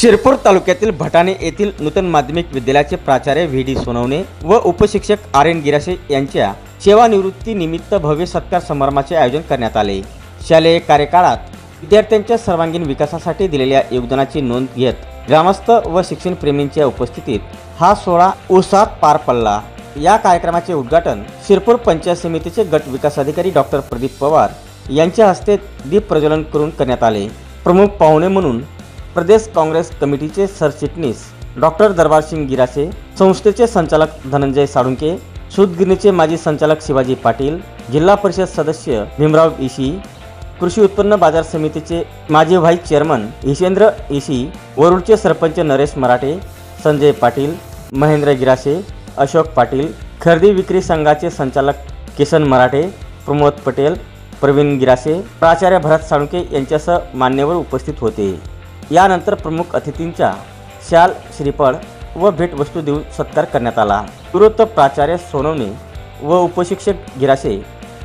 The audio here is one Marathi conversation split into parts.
शिरपूर तालुक्यातील भटाणे येथील नूतन माध्यमिक विद्यालयाचे प्राचार्य व्ही.डी. सोनवणे व उपशिक्षक आर.एन. गिराशे यांच्या सेवानिवृत्ती निमित्त भव्य सत्कार समारंभाचे आयोजन करण्यात आले। शालेय कार्यकाळात विद्यार्थ्यांच्या सर्वांगीण विकासासाठी दिलेल्या योगदानाची नोंद घेत ग्रामस्थ व शिक्षणप्रेमींच्या उपस्थितीत हा सोहळा उत्साहात पार पडला। या कार्यक्रमाचे उद्घाटन शिरपूर पंचायत समितीचे गट विकास अधिकारी डॉक्टर प्रदीप पवार यांच्या हस्ते दीप प्रज्वलन करून करण्यात आले। प्रमुख पाहुणे म्हणून प्रदेश काँग्रेस कमिटीचे सरचिटणीस डॉक्टर दरबारसिंग गिरासे, संस्थेचे संचालक धनंजय साळुंके, सूतगिरणीचे माजी संचालक शिवाजी पाटील, जिल्हा परिषद सदस्य भीमराव इशी, कृषी उत्पन्न बाजार समितीचे माजी व्हाईस चेअरमन ईशेंद्र इशी, वरुडचे सरपंच नरेश मराठे, संजय पाटील, महेंद्र गिरासे, अशोक पाटील, खरेदी विक्री संघाचे संचालक किसन मराठे, प्रमोद पटेल, प्रवीण गिरासे, प्राचार्य भरत साळुंके यांच्यासह मान्यवर उपस्थित होते। यानंतर प्रमुख अतिथींचा शाल, श्रीफळ व भेटवस्तू देऊन सत्कार करण्यात आला। निवृत्त प्राचार्य सोनवणे व उपशिक्षक गिरासे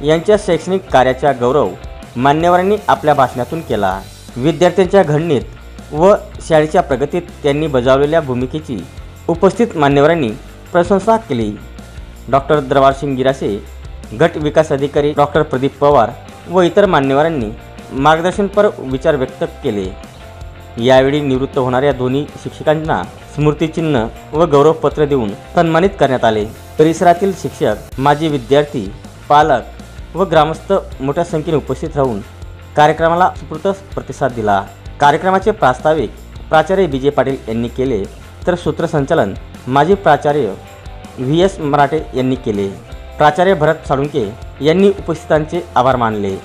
यांच्या शैक्षणिक कार्याचा गौरव मान्यवरांनी आपल्या भाषणातून केला। विद्यार्थ्यांच्या घडणीत व शाळेच्या प्रगतीत त्यांनी बजावलेल्या भूमिकेची उपस्थित मान्यवरांनी प्रशंसा केली। डॉक्टर दरबारसिंग गिरासे, गट विकास अधिकारी डॉक्टर प्रदीप पवार व इतर मान्यवरांनी मार्गदर्शनपर विचार व्यक्त केले। यावेळी निवृत्त होणाऱ्या दोन्ही शिक्षकांना स्मृतिचिन्ह व गौरवपत्र देऊन सन्मानित करण्यात आले। परिसरातील शिक्षक, माजी विद्यार्थी, पालक व ग्रामस्थ मोठ्या संख्येने उपस्थित राहून कार्यक्रमाला उत्स्फूर्त प्रतिसाद दिला। कार्यक्रमाचे प्रास्ताविक प्राचार्य बी.जे. पाटील यांनी केले, तर सूत्रसंचालन माजी प्राचार्य व्ही.एस. मराठे यांनी केले। प्राचार्य भरत साळुंके यांनी उपस्थितांचे आभार मानले।